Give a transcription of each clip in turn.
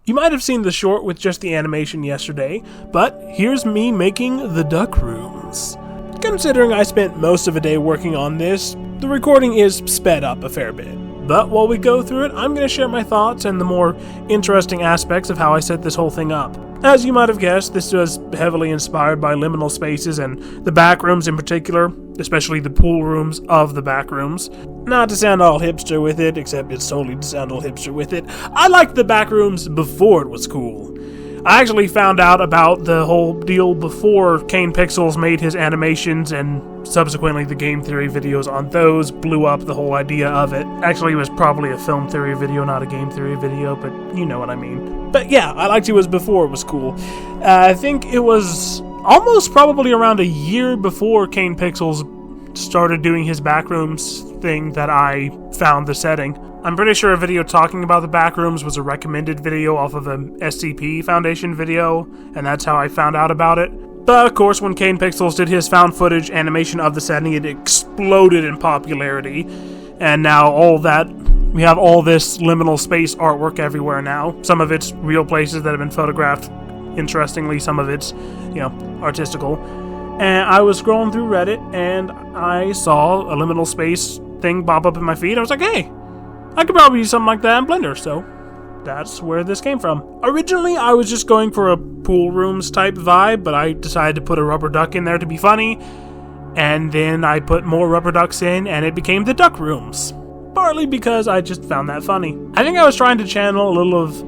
You might have seen the short with just the animation yesterday, but here's me making the Duckrooms. Considering I spent most of a day working on this, the recording is sped up a fair bit. But while we go through it, I'm going to share my thoughts and the more interesting aspects of how I set this whole thing up. As you might have guessed, this was heavily inspired by liminal spaces and the back rooms in particular, especially the pool rooms of the back rooms. Not to sound all hipster with it, except it's totally to sound all hipster with it, I liked the back rooms before it was cool. I actually found out about the whole deal before Kane Pixels made his animations, and subsequently the game theory videos on those blew up the whole idea of it. Actually, it was probably a film theory video, not a game theory video, but you know what I mean. But yeah, I liked it before it was cool. I think it was almost probably around a year before Kane Pixels started doing his backrooms thing that I found the setting. I'm pretty sure a video talking about the backrooms was a recommended video off of an SCP Foundation video, and that's how I found out about it. But of course, when Kane Pixels did his found footage animation of the setting, it exploded in popularity, and now we have all this liminal space artwork everywhere now. Some of it's real places that have been photographed interestingly, some of it's, artistical. And I was scrolling through Reddit, and I saw a liminal space thing pop up in my feed. I was like, hey, I could probably use something like that in Blender, so that's where this came from. Originally, I was just going for a pool rooms type vibe, but I decided to put a rubber duck in there to be funny, and then I put more rubber ducks in, and it became the Duckrooms. Partly because I just found that funny. I think I was trying to channel a little of,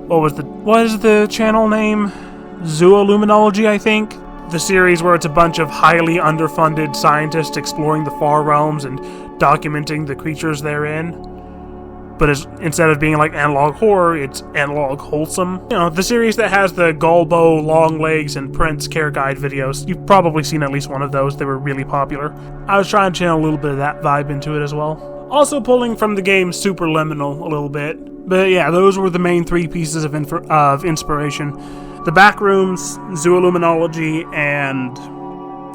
what is the channel name? Zooluminology, I think? The series where it's a bunch of highly underfunded scientists exploring the far realms and documenting the creatures therein. But instead of being like analog horror, it's analog wholesome. The series that has the Galbo, Long Legs, and Prince Care Guide videos. You've probably seen at least one of those. They were really popular. I was trying to channel a little bit of that vibe into it as well. Also pulling from the game Superliminal a little bit. But yeah, those were the main three pieces of inspiration. The Backrooms, Zooluminology, and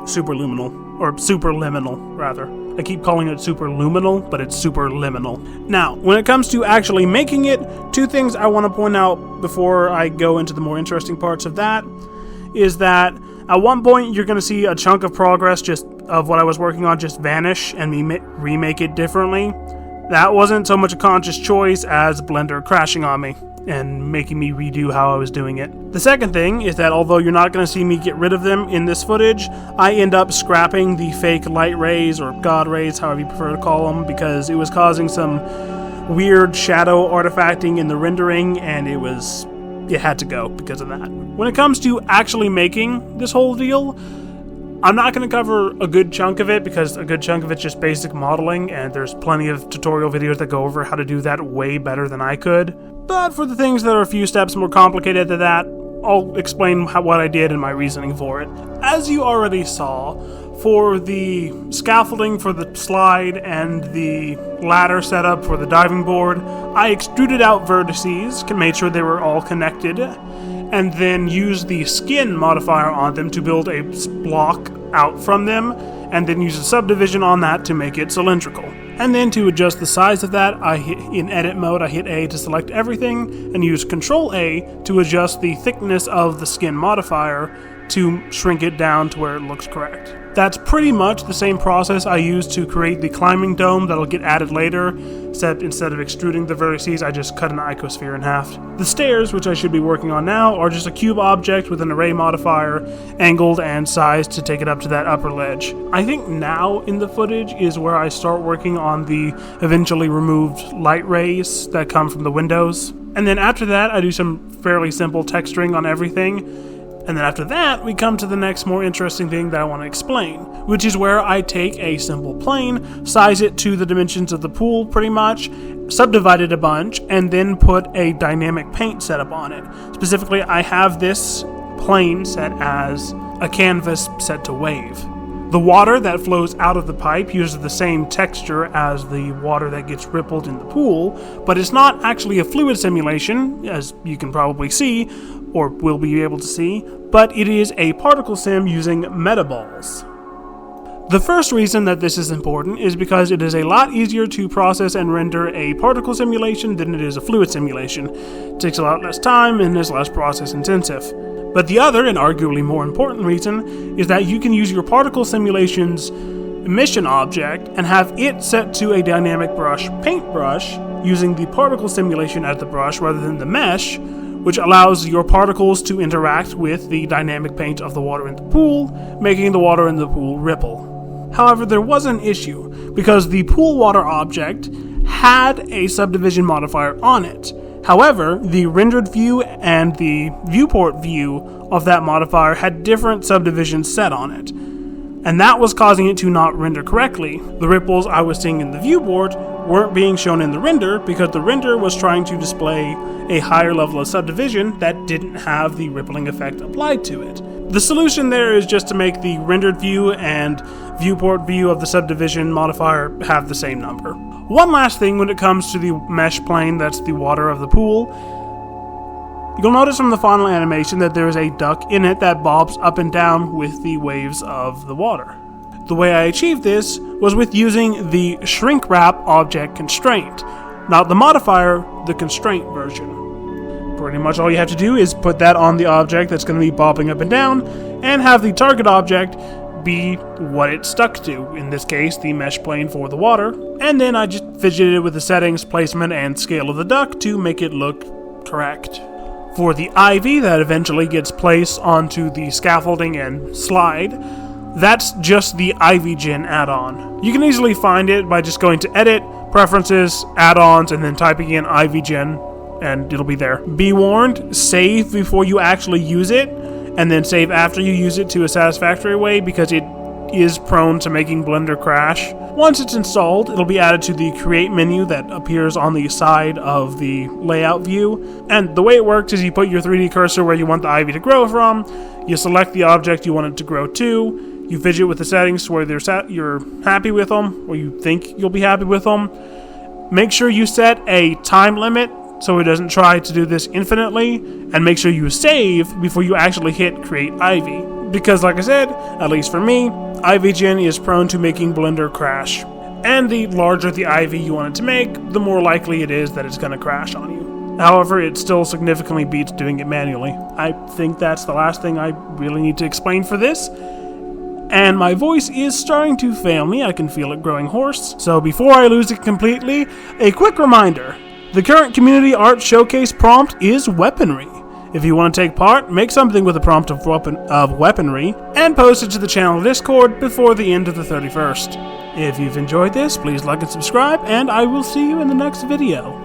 Superliminal, rather. I keep calling it Superluminal, but it's Superliminal. Now, when it comes to actually making it, two things I want to point out before I go into the more interesting parts of that is that at one point you're going to see a chunk of progress just of what I was working on just vanish and me remake it differently. That wasn't so much a conscious choice as Blender crashing on me and making me redo how I was doing it. The second thing is that although you're not going to see me get rid of them in this footage, I end up scrapping the fake light rays or god rays, however you prefer to call them, because it was causing some weird shadow artifacting in the rendering, and it had to go because of that. When it comes to actually making this whole deal, I'm not going to cover a good chunk of it because a good chunk of it's just basic modeling, and there's plenty of tutorial videos that go over how to do that way better than I could. But for the things that are a few steps more complicated than that, I'll explain what I did and my reasoning for it. As you already saw, for the scaffolding for the slide and the ladder setup for the diving board, I extruded out vertices, made sure they were all connected, and then used the skin modifier on them to build a block out from them, and then use a subdivision on that to make it cylindrical. And then to adjust the size of that, in edit mode, I hit A to select everything, and use Control A to adjust the thickness of the skin modifier to shrink it down to where it looks correct. That's pretty much the same process I used to create the climbing dome that'll get added later, except instead of extruding the vertices, I just cut an icosphere in half. The stairs, which I should be working on now, are just a cube object with an array modifier, angled and sized to take it up to that upper ledge. I think now in the footage is where I start working on the eventually removed light rays that come from the windows. And then after that, I do some fairly simple texturing on everything. And then after that, we come to the next more interesting thing that I want to explain, which is where I take a simple plane, size it to the dimensions of the pool pretty much, subdivide it a bunch, and then put a dynamic paint setup on it. Specifically, I have this plane set as a canvas set to wave. The water that flows out of the pipe uses the same texture as the water that gets rippled in the pool, but it's not actually a fluid simulation, as you can probably see, or will be able to see, but it is a particle sim using metaballs. The first reason that this is important is because it is a lot easier to process and render a particle simulation than it is a fluid simulation. It takes a lot less time and is less process intensive. But the other, and arguably more important reason, is that you can use your particle simulation's emission object and have it set to a dynamic brush paintbrush using the particle simulation as the brush rather than the mesh, which allows your particles to interact with the dynamic paint of the water in the pool, making the water in the pool ripple. However, there was an issue, because the pool water object had a subdivision modifier on it. However, the rendered view and the viewport view of that modifier had different subdivisions set on it, and that was causing it to not render correctly. The ripples I was seeing in the viewport weren't being shown in the render because the render was trying to display a higher level of subdivision that didn't have the rippling effect applied to it. The solution there is just to make the rendered view and viewport view of the subdivision modifier have the same number. One last thing when it comes to the mesh plane that's the water of the pool, you'll notice from the final animation that there is a duck in it that bobs up and down with the waves of the water. The way I achieved this was with using the shrink wrap object constraint, not the modifier, the constraint version. Pretty much all you have to do is put that on the object that's going to be bobbing up and down, and have the target object be what it's stuck to, in this case the mesh plane for the water, and then I just fidgeted with the settings, placement, and scale of the duck to make it look correct. For the ivy that eventually gets placed onto the scaffolding and slide, that's just the IvyGen add-on. You can easily find it by just going to Edit, Preferences, Add-ons, and then typing in IvyGen, and it'll be there. Be warned, save before you actually use it, and then save after you use it to a satisfactory way, because it is prone to making Blender crash. Once it's installed, it'll be added to the Create menu that appears on the side of the layout view. And the way it works is you put your 3D cursor where you want the ivy to grow from, you select the object you want it to grow to, you fidget with the settings to where you're happy with them, or you think you'll be happy with them. Make sure you set a time limit so it doesn't try to do this infinitely, and make sure you save before you actually hit Create Ivy. Because like I said, at least for me, IvyGen is prone to making Blender crash. And the larger the ivy you want it to make, the more likely it is that it's going to crash on you. However, it still significantly beats doing it manually. I think that's the last thing I really need to explain for this. And my voice is starting to fail me, I can feel it growing hoarse. So before I lose it completely, a quick reminder. The current Community Art Showcase prompt is weaponry. If you want to take part, make something with a prompt of weaponry, and post it to the channel Discord before the end of the 31st. If you've enjoyed this, please like and subscribe, and I will see you in the next video.